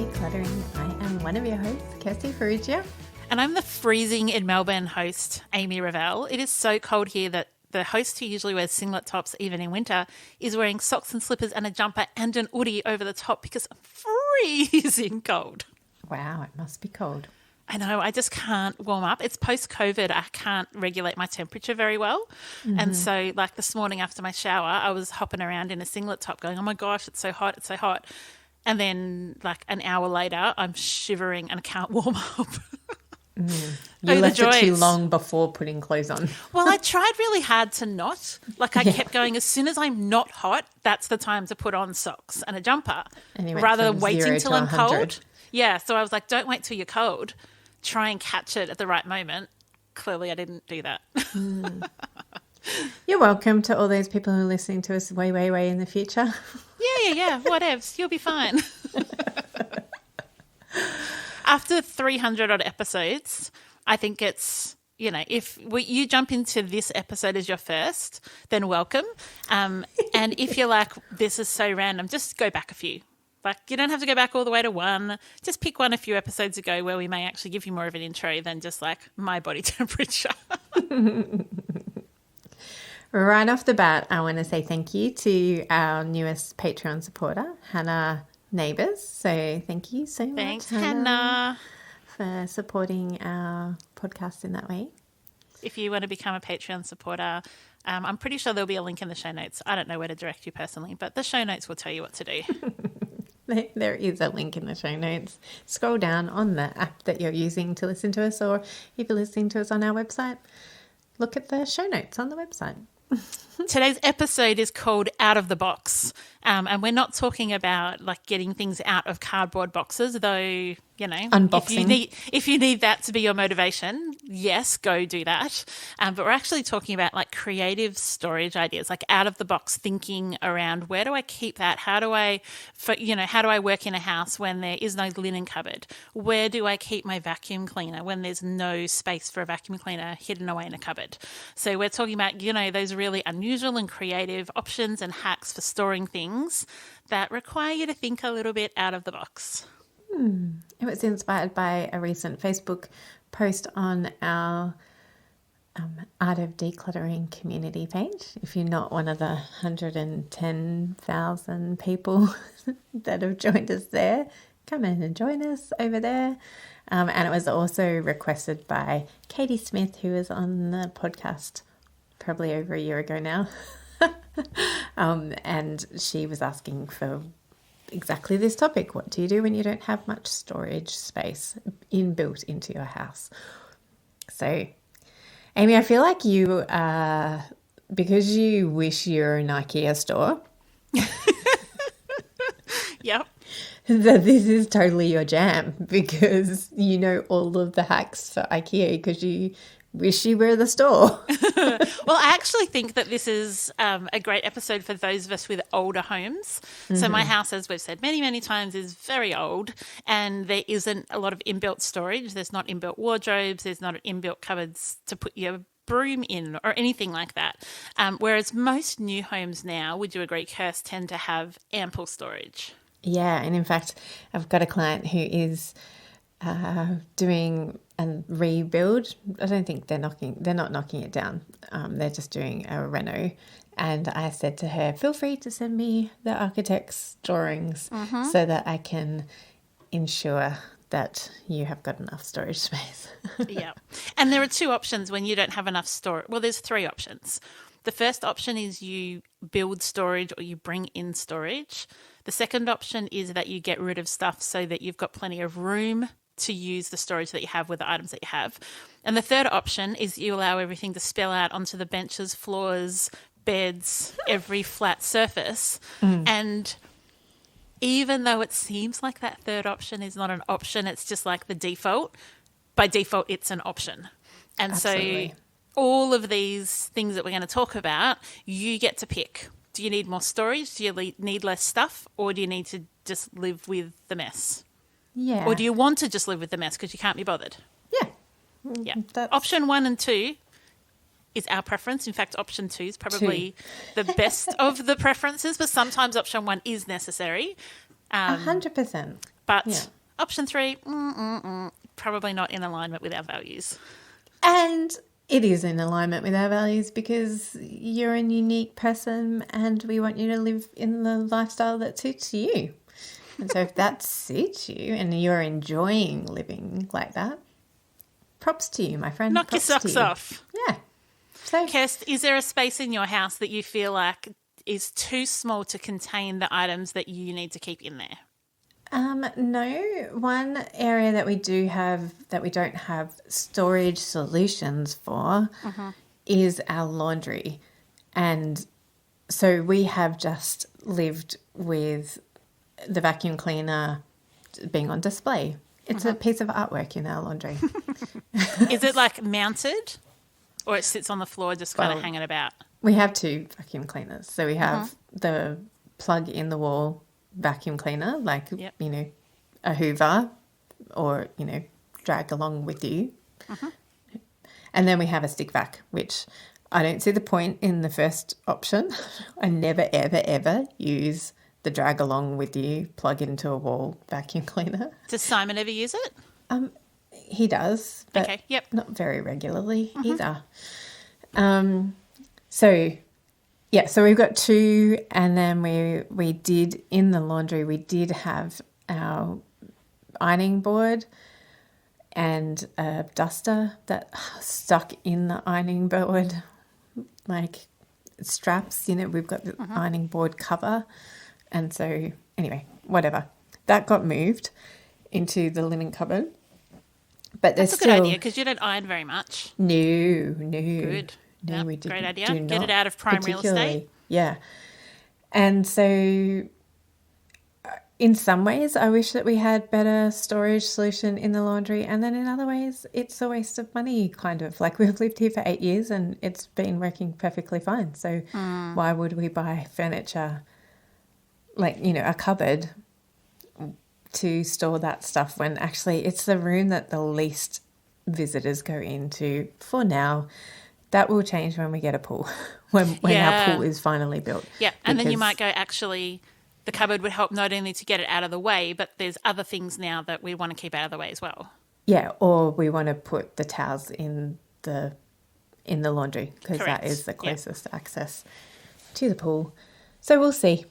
Decluttering. I am one of your hosts, Kirsty Ferrugia. And I'm the freezing in Melbourne host, Amy Revell. It is so cold here that the host who usually wears singlet tops even in winter is wearing socks and slippers and a jumper and an hoodie over the top because I'm freezing cold. Wow, it must be cold. I know, I just can't warm up. It's post-COVID. I can't regulate my temperature very well. Mm-hmm. And so like this morning after my shower, I was hopping around in a singlet top going, oh my gosh, it's so hot, it's so hot. And then like an hour later, I'm shivering and I can't warm up. You left it too long before putting clothes on. Well, I tried really hard to not. Like I kept going, as soon as I'm not hot, that's the time to put on socks and a jumper rather than waiting till I'm cold. Yeah, so I was like, don't wait till you're cold. Try and catch it at the right moment. Clearly, I didn't do that. You're welcome to all those people who are listening to us way, way, way in the future. Yeah. Whatevs. You'll be fine. After 300 odd episodes, I think it's, you know, if you jump into this episode as your first, then welcome. And if you're like, this is so random, just go back a few. Like, you don't have to go back all the way to one. Just pick one a few episodes ago where we may actually give you more of an intro than just like my body temperature. Right off the bat, I want to say thank you to our newest Patreon supporter, Hannah Neighbours. So thank you so much. Thanks, Hannah, for supporting our podcast in that way. If you want to become a Patreon supporter, I'm pretty sure there'll be a link in the show notes. I don't know where to direct you personally, but the show notes will tell you what to do. There is a link in the show notes. Scroll down on the app that you're using to listen to us, or if you're listening to us on our website, look at the show notes on the website. Today's episode is called Out of the Box, and we're not talking about like getting things out of cardboard boxes, though, you know, unboxing. If you need that to be your motivation, yes, go do that. But we're actually talking about like creative storage ideas, like out of the box thinking around where do I keep that? How do I work in a house when there is no linen cupboard? Where do I keep my vacuum cleaner when there's no space for a vacuum cleaner hidden away in a cupboard? So we're talking about, you know, those really unusual and creative options and hacks for storing things that require you to think a little bit out of the box. It was inspired by a recent Facebook post on our Art of Decluttering community page. If you're not one of the 110,000 people that have joined us there, come in and join us over there. And it was also requested by Katie Smith, who was on the podcast probably over a year ago now. And she was asking for exactly this topic. What do you do when you don't have much storage space inbuilt into your house? So, Amy, I feel like you because you wish you're an IKEA store. Yep. That this is totally your jam because you know all of the hacks for IKEA because you wish you were the store. Well, I actually think that this is a great episode for those of us with older homes. Mm-hmm. So my house, as we've said many, many times, is very old and there isn't a lot of inbuilt storage. There's not inbuilt wardrobes. There's not inbuilt cupboards to put your broom in or anything like that. Whereas most new homes now, would you agree, Kirst, tend to have ample storage? Yeah, and in fact, I've got a client who is doing a rebuild. I don't think they're not knocking it down. They're just doing a reno. And I said to her, feel free to send me the architect's drawings so that I can ensure that you have got enough storage space. Yeah. And there are two options when you don't have enough storage. Well, there's three options. The first option is you build storage or you bring in storage. The second option is that you get rid of stuff so that you've got plenty of room to use the storage that you have with the items that you have. And the third option is you allow everything to spill out onto the benches, floors, beds, every flat surface. And even though it seems like that third option is not an option, it's just like the default. By default, it's an option. And Absolutely. So all of these things that we're going to talk about, you get to pick. Do you need more storage? Do you need less stuff? Or do you need to just live with the mess? Yeah. Or do you want to just live with the mess because you can't be bothered? Yeah. Option 1 and 2 is our preference. In fact, option 2 is probably the best of the preferences, but sometimes option 1 is necessary. 100%. But Yeah. option 3, probably not in alignment with our values. And it is in alignment with our values because you're a unique person and we want you to live in the lifestyle that suits you. And so if that suits you and you're enjoying living like that, props to you, my friend. Knock your Props to socks you. off. Yeah. So Kirst, is there a space in your house that you feel like is too small to contain the items that you need to keep in there? No, one area that we do have that we don't have storage solutions for is our laundry. And so we have just lived with the vacuum cleaner being on display. It's a piece of artwork in our laundry. Is it like mounted or it sits on the floor just kind of Well, hanging about? We have two vacuum cleaners. So we have the plug in the wall vacuum cleaner, like, Yep. A Hoover or, drag along with you. And then we have a stick vac, which I don't see the point in the first option. I never, ever, ever use the drag along with you, plug into a wall vacuum cleaner. Does Simon ever use it? He does, but Okay, yep. not very regularly either. So we've got two, and then we did in the laundry, we did have our ironing board and a duster that stuck in the ironing board, like straps. We've got the ironing board cover, and so anyway, whatever. That got moved into the linen cupboard. But That's a good idea because you don't iron very much. No. Good. No, Yep, we didn't. great idea. Do Get not it out of prime real particularly. estate. Yeah. And so in some ways, I wish that we had better storage solution in the laundry. And then in other ways, it's a waste of money, kind of. Like we've lived here for 8 years and it's been working perfectly fine. So why would we buy furniture, like, a cupboard to store that stuff when actually it's the room that the least visitors go into for now. That will change when we get a pool, when our pool is finally built. Yeah, and then you might go, actually, the cupboard would help not only to get it out of the way, but there's other things now that we want to keep out of the way as well. Yeah, or we want to put the towels in the laundry because that is the closest access to the pool. So we'll see.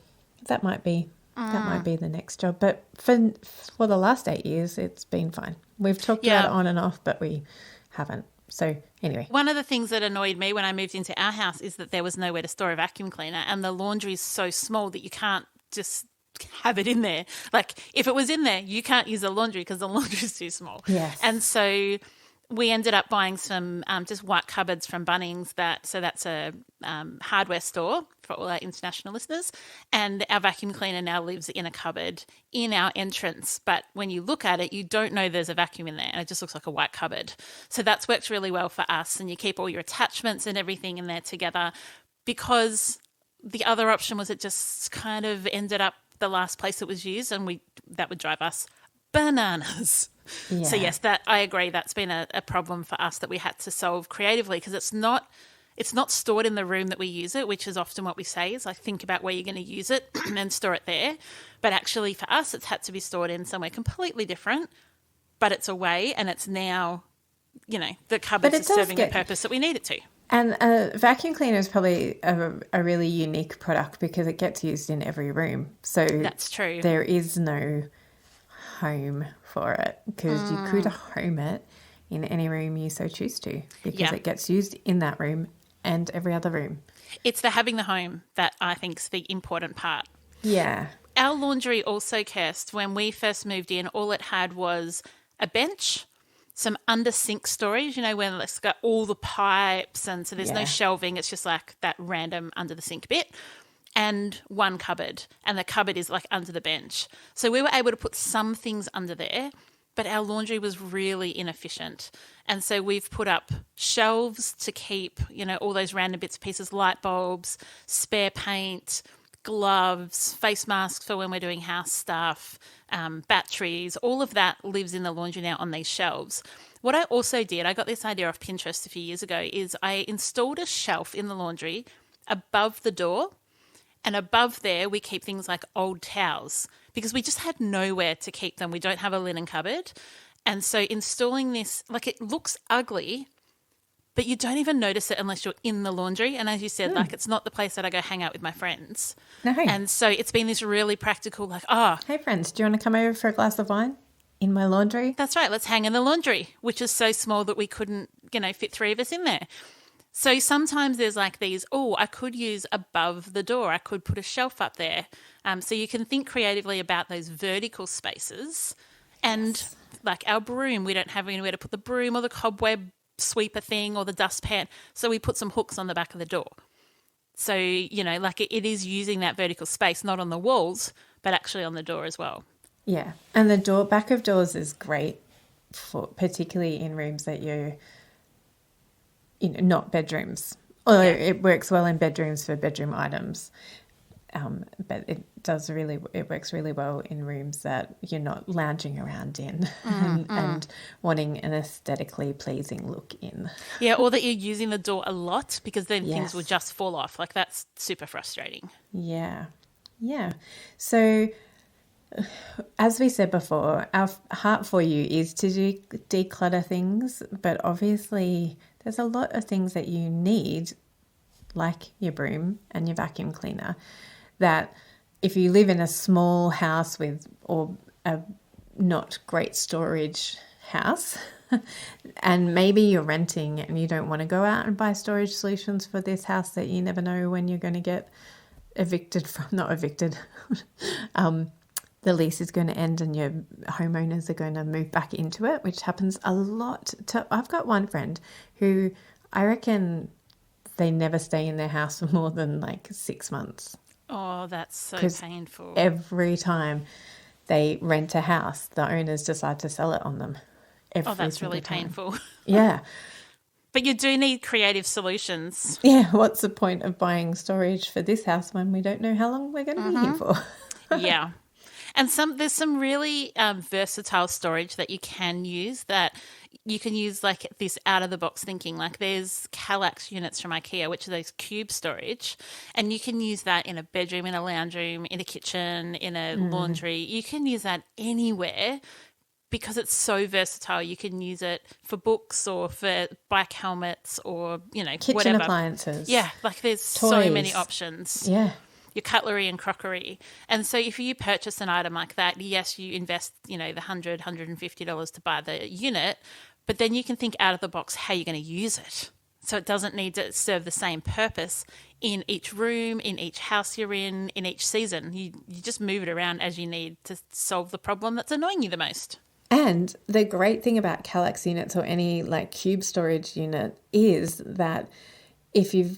That might be the next job. But for the last 8 years, it's been fine. We've talked about it on and off, but we haven't. So anyway. One of the things that annoyed me when I moved into our house is that there was nowhere to store a vacuum cleaner and the laundry is so small that you can't just have it in there. Like if it was in there, you can't use the laundry because the laundry is too small. Yes. And so we ended up buying some just white cupboards from Bunnings. That's a hardware store for all our international listeners. And our vacuum cleaner now lives in a cupboard in our entrance. But when you look at it, you don't know there's a vacuum in there and it just looks like a white cupboard. So that's worked really well for us. And you keep all your attachments and everything in there together because the other option was it just kind of ended up the last place it was used and that would drive us bananas. Yeah. So yes, that I agree. That's been a problem for us that we had to solve creatively because it's not stored in the room that we use it, which is often what we say is like think about where you're going to use it and store it there. But actually for us, it's had to be stored in somewhere completely different, but it's away and it's now, the cupboards are serving the purpose that we need it to. And a vacuum cleaner is probably a really unique product because it gets used in every room. So that's true. There is no home for it because you could home it in any room you so choose to because it gets used in that room and every other room. It's the having the home that I think is the important part. Yeah. Our laundry also, Kirst, when we first moved in, all it had was a bench, some under sink storage, when it's got all the pipes and so there's no shelving. It's just like that random under the sink bit. And one cupboard, and the cupboard is like under the bench. So we were able to put some things under there, but our laundry was really inefficient. And so we've put up shelves to keep, all those random bits and pieces, light bulbs, spare paint, gloves, face masks for when we're doing house stuff, batteries, all of that lives in the laundry now on these shelves. What I also did, I got this idea off Pinterest a few years ago, is I installed a shelf in the laundry above the door. And above there, we keep things like old towels because we just had nowhere to keep them. We don't have a linen cupboard. And so installing this, like it looks ugly, but you don't even notice it unless you're in the laundry. And as you said, like it's not the place that I go hang out with my friends. No. And so it's been this really practical, like, Hey, friends, do you want to come over for a glass of wine in my laundry? that's right, let's hang in the laundry, which is so small that we couldn't, fit 3 of us in there. So sometimes there's like these, I could use above the door. I could put a shelf up there. So you can think creatively about those vertical spaces. And like our broom, we don't have anywhere to put the broom or the cobweb sweeper thing or the dustpan. So we put some hooks on the back of the door. So, like it is using that vertical space, not on the walls, but actually on the door as well. Yeah. And the back of doors is great for particularly in rooms that you're not bedrooms. Although it works well in bedrooms for bedroom items. But it works really well in rooms that you're not lounging around in and wanting an aesthetically pleasing look in. Yeah, or that you're using the door a lot because then Yes. things will just fall off. Like that's super frustrating. Yeah. Yeah. So as we said before, our heart for you is to declutter things, but obviously there's a lot of things that you need, like your broom and your vacuum cleaner, that if you live in a small house or a not great storage house, and maybe you're renting and you don't want to go out and buy storage solutions for this house that you never know when you're going to get not evicted, the lease is going to end and your homeowners are going to move back into it, which happens a lot. I've got one friend who I reckon they never stay in their house for more than like 6 months. Oh, that's so painful. Every time they rent a house, the owners decide to sell it on them. That's really painful. Yeah. But you do need creative solutions. Yeah. What's the point of buying storage for this house when we don't know how long we're going to be here for? Yeah. And there's some really versatile storage that you can use that you can use like this out of the box thinking. Like there's Kallax units from IKEA, which are those cube storage, and you can use that in a bedroom, in a lounge room, in a kitchen, in a laundry. You can use that anywhere because it's so versatile. You can use it for books or for bike helmets or, Kitchen whatever. appliances. Yeah, like there's so Toys. many options. Yeah. Your cutlery and crockery. And so if you purchase an item like that, yes, you invest, the $100, $150 to buy the unit, but then you can think out of the box how you're going to use it. So it doesn't need to serve the same purpose in each room, in each house you're in each season. You just move it around as you need to solve the problem that's annoying you the most. And the great thing about Kallax units or any like cube storage unit is that if you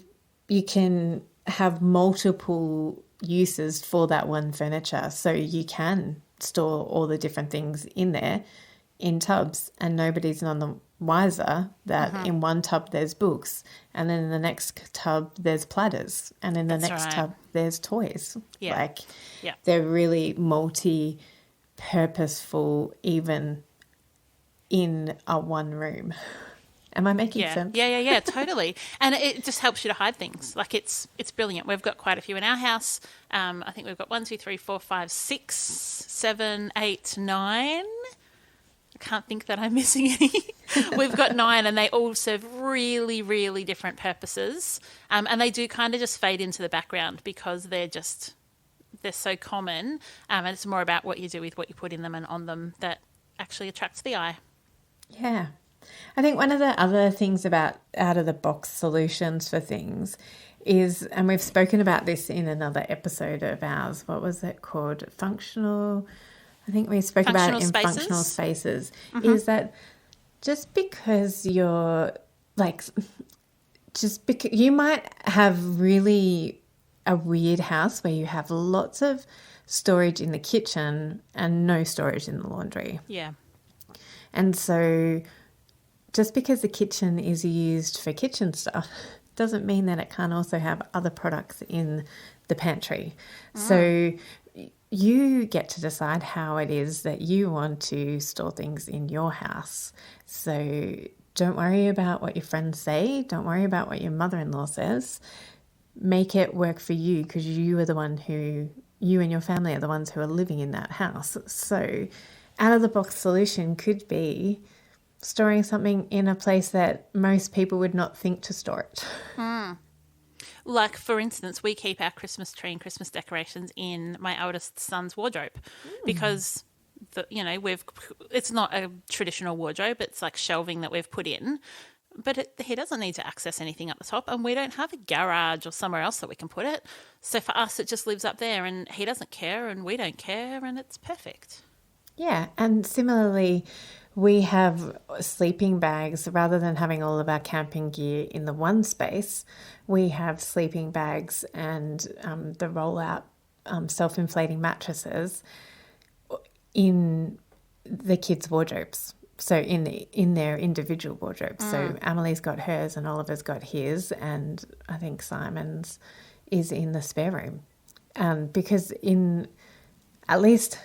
can have multiple uses for that one furniture. So you can store all the different things in there in tubs and nobody's none the wiser that in one tub there's books and then in the next tub there's platters and in the next tub there's toys. Yeah. They're really multi-purposeful even in a one room. Am I making sense? Yeah, totally. And it just helps you to hide things. Like it's brilliant. We've got quite a few in our house. I think we've got 1, 2, 3, 4, 5, 6, 7, 8, 9. I can't think that I'm missing any. We've got 9 and they all serve really, really different purposes. And they do kind of just fade into the background because they're so common. And it's more about what you do with what you put in them and on them that actually attracts the eye. Yeah. I think one of the other things about out-of-the-box solutions for things is, and we've spoken about this in another episode of ours, what was it called? Functional, I think we spoke about it in functional spaces, is that just because you might have really a weird house where you have lots of storage in the kitchen and no storage in the laundry. Yeah. And so just because the kitchen is used for kitchen stuff doesn't mean that it can't also have other products in the pantry. So you get to decide how it is that you want to store things in your house. So don't worry about what your friends say. Don't worry about what your mother-in-law says. make it work for you because you and your family are the ones who are living in that house. So out of the box solution could be storing something in a place that most people would not think to store it. Like, for instance, we keep our Christmas tree and Christmas decorations in my eldest son's wardrobe because it's not a traditional wardrobe. It's like shelving that we've put in, but he doesn't need to access anything up the top, and we don't have a garage or somewhere else that we can put it. So for us, it just lives up there, and he doesn't care, and we don't care, and it's perfect. Yeah, and similarly, we have sleeping bags. Rather than having all of our camping gear in the one space, we have sleeping bags and the roll-out self-inflating mattresses in the kids' wardrobes. So in their individual wardrobes. So Amelie's got hers and Oliver's got his, and I think Simon's is in the spare room. Because at least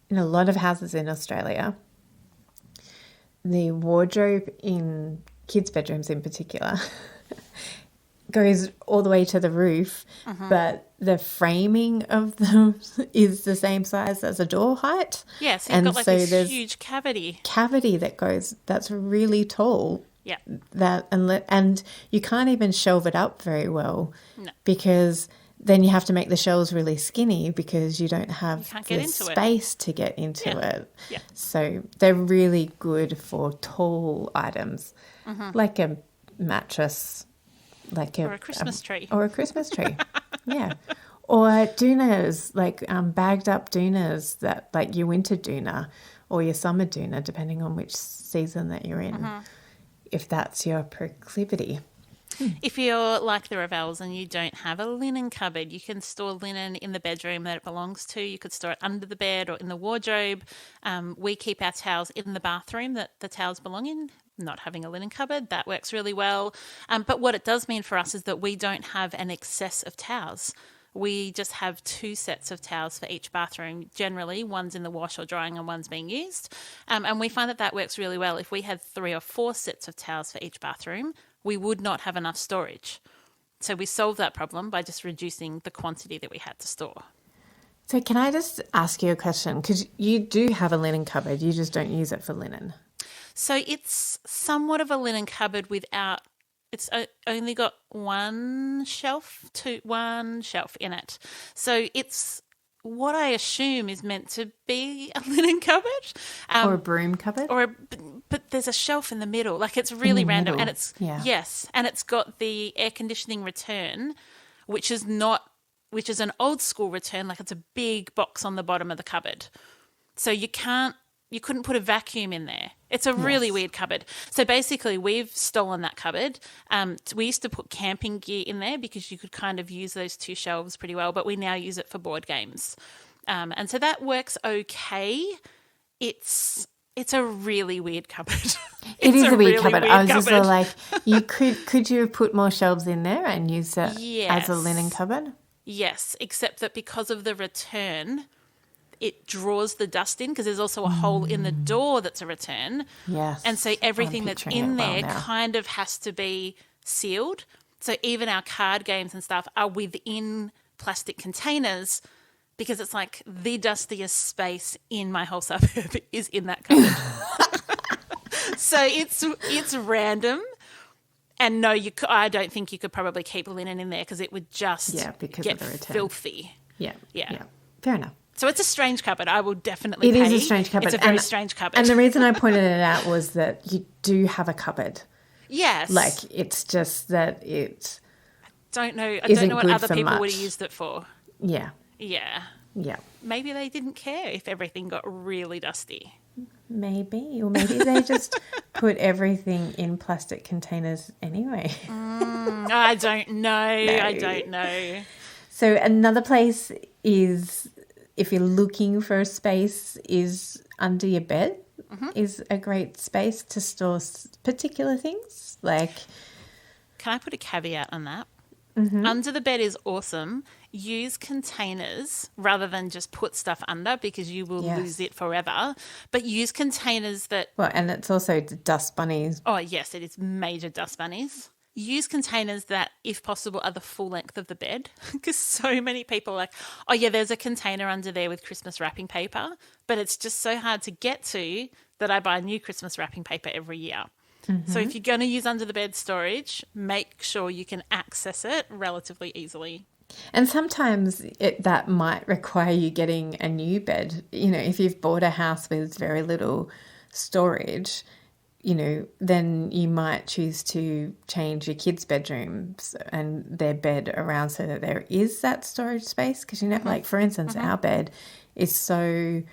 in a lot of houses in Australia, the wardrobe in kids' bedrooms in particular goes all the way to the roof, but the framing of them is the same size as a door height. Yeah, so you've got like this huge cavity that's really tall. Yeah. And you can't even shelve it up very well. No. Because then you have to make the shelves really skinny because you don't have the space to get into it. Yeah. So they're really good for tall items, like a mattress, or a Christmas tree. Or a Christmas tree, yeah. Or doonas, like bagged up doonas that like your winter doona or your summer doona, depending on which season that you're in, if that's your proclivity. If you're like the Revels and you don't have a linen cupboard, you can store linen in the bedroom that it belongs to. You could store it under the bed or in the wardrobe. We keep our towels in the bathroom that the towels belong in. Not having a linen cupboard, that works really well. But what it does mean for us is that we don't have an excess of towels. We just have 2 sets of towels for each bathroom. Generally, one's in the wash or drying and one's being used. And we find that works really well. If we had 3 or 4 sets of towels for each bathroom, we would not have enough storage. So we solved that problem by just reducing the quantity that we had to store. So can I just ask you a question? Because you do have a linen cupboard, you just don't use it for linen. So it's somewhat of a linen cupboard it's only got one shelf in it. So it's what I assume is meant to be a linen cupboard. Or a broom cupboard. But there's a shelf in the middle. Like it's really random. Middle. And it's got the air conditioning return, which is an old school return. Like it's a big box on the bottom of the cupboard. So you couldn't put a vacuum in there. It's a really weird cupboard. So basically we've stolen that cupboard. We used to put camping gear in there because you could kind of use those 2 shelves pretty well, but we now use it for board games. And so that works okay. It's a really weird cupboard. It is a weird cupboard. I was just like, could you have put more shelves in there and used it as a linen cupboard? Yes, except that because of the return, it draws the dust in because there's also a hole in the door that's a return. Yes. And so everything that's in there kind of has to be sealed. So even our card games and stuff are within plastic containers because it's like the dustiest space in my whole suburb is in that cupboard. So it's random. And no, I don't think you could probably keep linen in there because it would just get filthy. Yeah. Fair enough. So it's a strange cupboard. I will definitely pay. It is a strange cupboard. It's a very strange cupboard. And the reason I pointed it out was that you do have a cupboard. Yes. Like, it's just that it I don't know what other people much. would have used it for. Yeah. Yeah. Yeah. Maybe they didn't care if everything got really dusty. Maybe. Or maybe they just put everything in plastic containers anyway. I don't know. No. I don't know. So another place is, if you're looking for a space, is under your bed is a great space to store particular things. Like, can I put a caveat on that? Under the bed is awesome. Use containers rather than just put stuff under because you will lose it forever. But use containers that... Well, and it's also the dust bunnies. Oh, yes, it is major dust bunnies. use containers that, if possible, are the full length of the bed, because so many people are like, oh yeah, there's a container under there with Christmas wrapping paper, but it's just so hard to get to that I buy new Christmas wrapping paper every year. So if you're going to use under the bed storage, make sure you can access it relatively easily. And sometimes that might require you getting a new bed. You know, if you've bought a house with very little storage, you know, then you might choose to change your kids' bedrooms and their bed around so that there is that storage space. Because, you know, like for instance, our bed is so,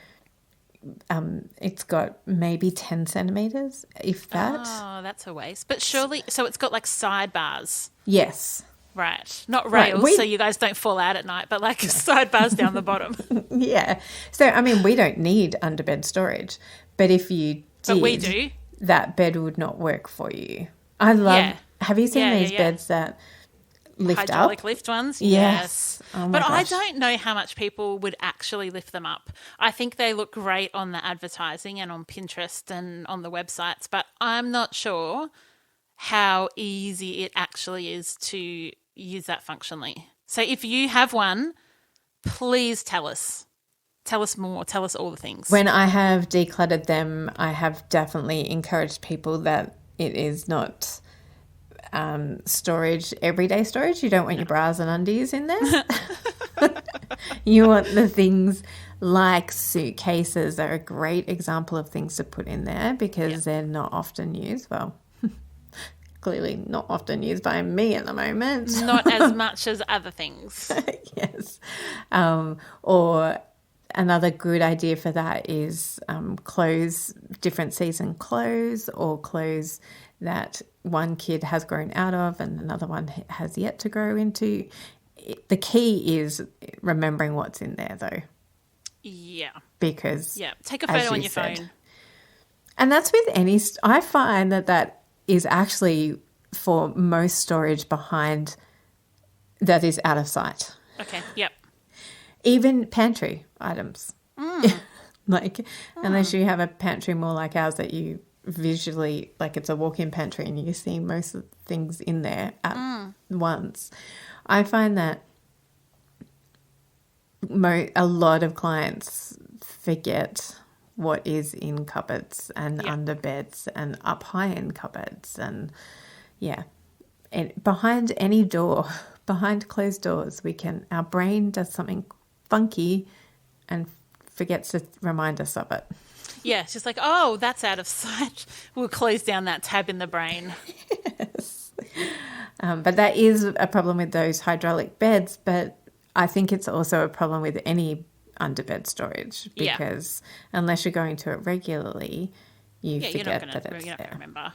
it's got maybe 10 centimetres, if that. Oh, that's a waste. But surely, so it's got like sidebars. Yes. Right. Not rails, so you guys don't fall out at night, but like sidebars down the bottom. Yeah. So, I mean, we don't need underbed storage. But if you did, But we do. That bed would not work for you. I love, have you seen these beds that lift hydraulic up? lift ones? Yes. Oh my but gosh. I don't know how much people would actually lift them up. I think they look great on the advertising and on Pinterest and on the websites, but I'm not sure how easy it actually is to use that functionally. So if you have one, please tell us. Tell us more. Tell us all the things. When I have decluttered them, I have definitely encouraged people that it is not storage, everyday storage. You don't want your bras and undies in there. You want the things like suitcases are a great example of things to put in there because they're not often used. Well, clearly not often used by me at the moment. Not as much as other things. Yes. Or another good idea for that is clothes, different season clothes, or clothes that one kid has grown out of and another one has yet to grow into. The key is remembering what's in there, though. Yeah. Because take a photo on your phone. And that's with any. I find that is actually for most storage behind that is out of sight. Okay. Yep. Even pantry items. Unless you have a pantry more like ours that you visually, like it's a walk-in pantry and you see most of the things in there at once. I find that a lot of clients forget what is in cupboards and under beds and up high in cupboards and and behind any door, behind closed doors, our brain does something funky and forgets to remind us of it. Yeah, it's just like, oh, that's out of sight. We'll close down that tab in the brain. Yes. But that is a problem with those hydraulic beds, but I think it's also a problem with any underbed storage because unless you're going to it regularly, you forget that it's there. You're not going to remember.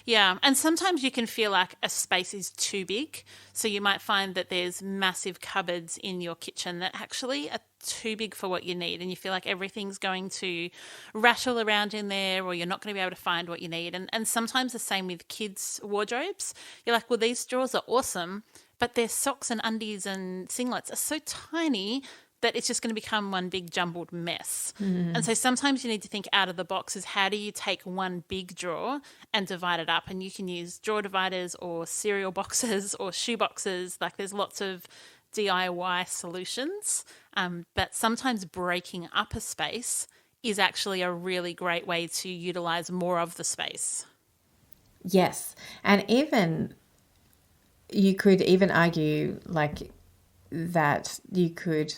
Yeah, and sometimes you can feel like a space is too big. So you might find that there's massive cupboards in your kitchen that actually are too big for what you need, and you feel like everything's going to rattle around in there, or you're not going to be able to find what you need. And sometimes the same with kids' wardrobes. You're like, well, these drawers are awesome, but their socks and undies and singlets are so tiny that it's just going to become one big jumbled mess. And so sometimes you need to think out of the box is how do you take one big drawer and divide it up? And you can use drawer dividers or cereal boxes or shoe boxes. Like there's lots of DIY solutions. But sometimes breaking up a space is actually a really great way to utilize more of the space. Yes. And even you could even argue like that you could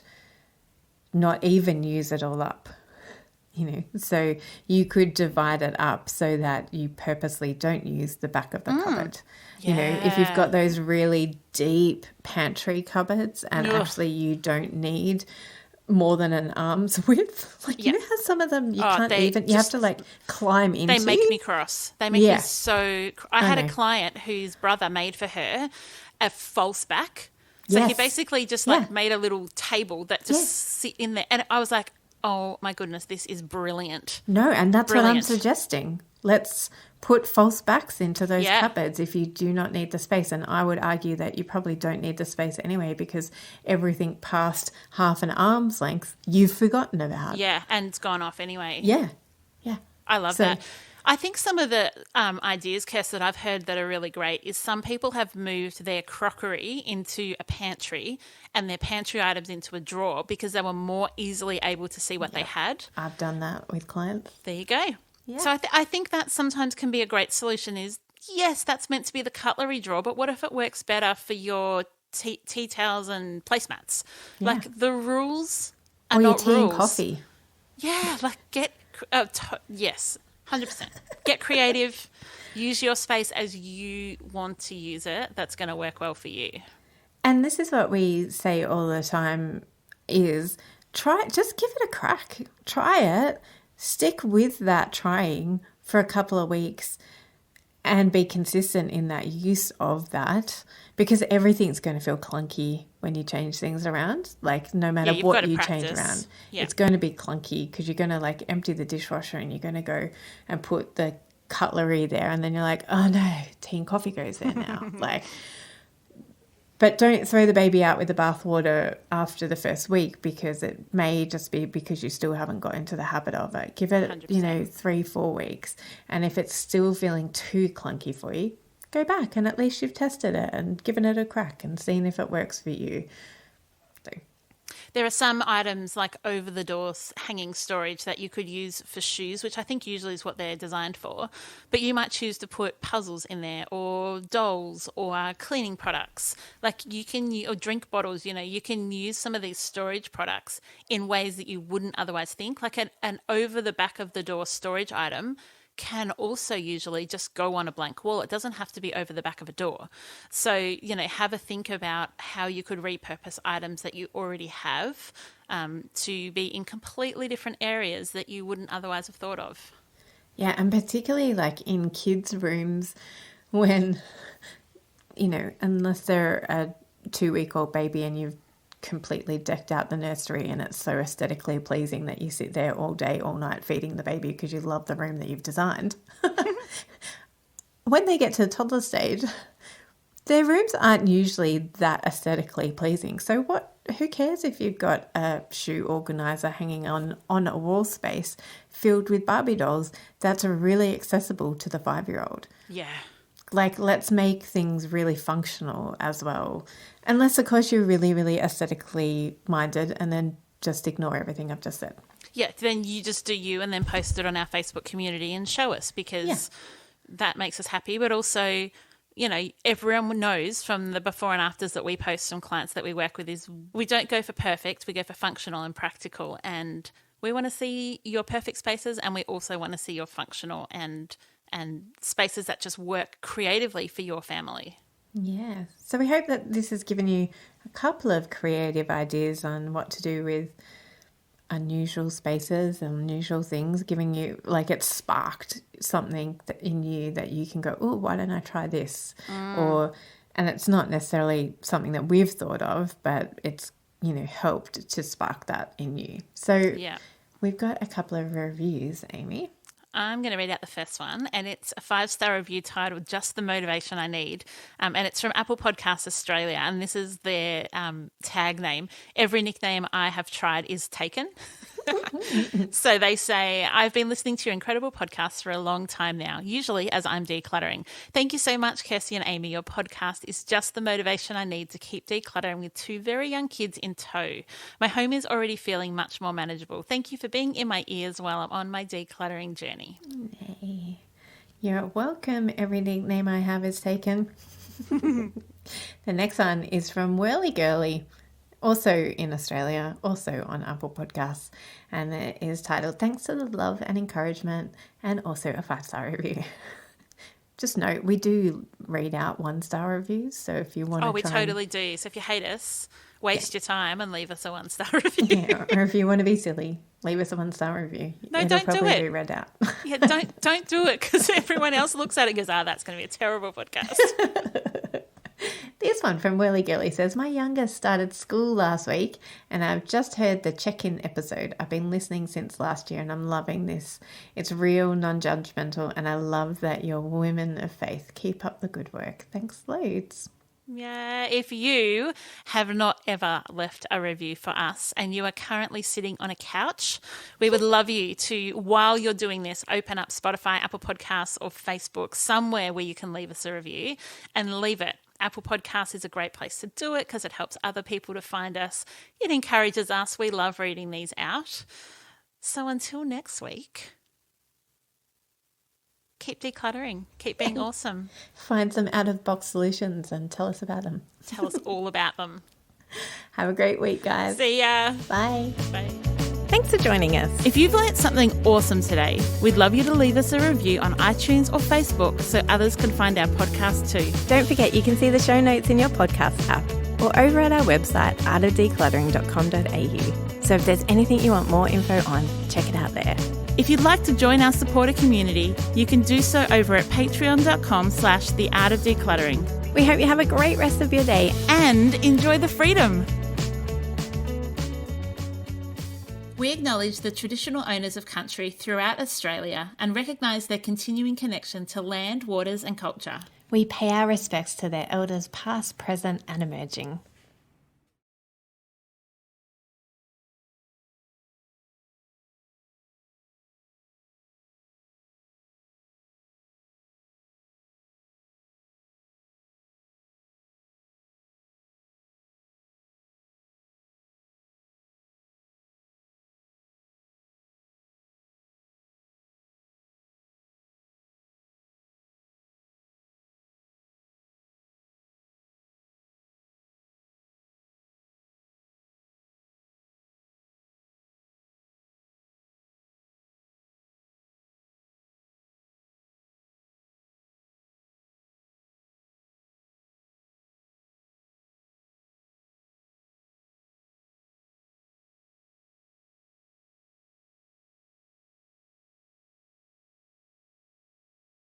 not even use it all up, so you could divide it up so that you purposely don't use the back of the cupboard. If you've got those really deep pantry cupboards and actually you don't need more than an arm's width, you know how some of them you can't even, you have to like climb into. They make me cross. They make me so. I had a client whose brother made for her a false back. So he basically just made a little table that just sit in there. And I was like, oh my goodness, this is brilliant. No, and that's what I'm suggesting. Let's put false backs into those cupboards if you do not need the space. And I would argue that you probably don't need the space anyway because everything past half an arm's length you've forgotten about. Yeah, and it's gone off anyway. Yeah. I love that. I think some of the ideas, Kirst, that I've heard that are really great is some people have moved their crockery into a pantry and their pantry items into a drawer because they were more easily able to see what they had. I've done that with clients. There you go. Yeah. So I think that sometimes can be a great solution is, yes, that's meant to be the cutlery drawer, but what if it works better for your tea towels and placemats? Yeah. Like the rules are Or your not tea rules. and coffee. Yeah, like yes, 100%. Get creative. Use your space as you want to use it. That's going to work well for you. And this is what we say all the time is just give it a crack. Try it. Stick with that trying for a couple of weeks and be consistent in that use of that, because everything's going to feel clunky when you change things around. Like no matter what you change around, it's going to be clunky because you're going to like empty the dishwasher and you're going to go and put the cutlery there and then you're like, oh no, tea and coffee goes there now. But don't throw the baby out with the bathwater after the first week, because it may just be because you still haven't got into the habit of it. Give it, 100%. 3-4 weeks. And if it's still feeling too clunky for you, go back and at least you've tested it and given it a crack and seen if it works for you. There are some items like over the door hanging storage that you could use for shoes, which I think usually is what they're designed for. But you might choose to put puzzles in there or dolls or cleaning products. Like you can, or drink bottles, you can use some of these storage products in ways that you wouldn't otherwise think. Like an over the back of the door storage item can also usually just go on a blank wall. It doesn't have to be over the back of a door. So, have a think about how you could repurpose items that you already have to be in completely different areas that you wouldn't otherwise have thought of. Yeah, and particularly like in kids' rooms when, unless they're a 2-week-old baby and you've completely decked out the nursery and it's so aesthetically pleasing that you sit there all day, all night feeding the baby because you love the room that you've designed. When they get to the toddler stage, their rooms aren't usually that aesthetically pleasing. So who cares if you've got a shoe organizer hanging on a wall space filled with Barbie dolls that's really accessible to the 5-year-old? Yeah. Like, let's make things really functional as well. Unless, of course, you're really, really aesthetically minded and then just ignore everything I've just said. Yeah, then you just do you and then post it on our Facebook community and show us, because that makes us happy. But also, everyone knows from the before and afters that we post from clients that we work with is we don't go for perfect, we go for functional and practical. And we want to see your perfect spaces, and we also want to see your functional and spaces that just work creatively for your family. Yeah. So we hope that this has given you a couple of creative ideas on what to do with unusual spaces and unusual things, giving you, like, it's sparked something in you that you can go, oh, why don't I try this? And it's not necessarily something that we've thought of, but it's, helped to spark that in you. So we've got a couple of reviews, Amy. I'm going to read out the first one, and it's a 5-star review titled Just the Motivation I Need. And it's from Apple Podcasts Australia, and this is their tag name. Every nickname I have tried is taken. So they say, I've been listening to your incredible podcasts for a long time now, usually as I'm decluttering. Thank you so much, Kirsty and Amy. Your podcast is just the motivation I need to keep decluttering with 2 very young kids in tow. My home is already feeling much more manageable. Thank you for being in my ears while I'm on my decluttering journey. Hey, you're welcome. Every nickname I have is taken. The next one is from Whirly Girly, also in Australia, also on Apple Podcasts, and it is titled Thanks to the Love and Encouragement, and also a 5-star review. Just note, we do read out 1-star reviews, so if you want to we totally do. So if you hate us, waste your time and leave us a 1-star review. Yeah, or if you want to be silly, leave us a 1-star review. No, It'll don't do probably it. be read out. Yeah, don't do it, because everyone else looks at it and goes, that's going to be a terrible podcast. This one from Whirly Girly says, my youngest started school last week and I've just heard the check-in episode. I've been listening since last year and I'm loving this. It's real, non-judgmental, and I love that you're women of faith. Keep up the good work. Thanks loads. Yeah, if you have not ever left a review for us and you are currently sitting on a couch, we would love you to, while you're doing this, open up Spotify, Apple Podcasts, or Facebook, somewhere where you can leave us a review and leave it. Apple Podcasts is a great place to do it because it helps other people to find us. It encourages us. We love reading these out. So until next week, keep decluttering. Keep being awesome. Find some out-of-box solutions and tell us about them. Tell us all about them. Have a great week, guys. See ya. Bye. Bye. Thanks for joining us. If you've learnt something awesome today, we'd love you to leave us a review on iTunes or Facebook so others can find our podcast too. Don't forget you can see the show notes in your podcast app or over at our website, artofdecluttering.com.au. So if there's anything you want more info on, check it out there. If you'd like to join our supporter community, you can do so over at patreon.com/theartofdecluttering. We hope you have a great rest of your day And enjoy the freedom. We acknowledge the traditional owners of country throughout Australia and recognise their continuing connection to land, waters and culture. We pay our respects to their elders past, present and emerging.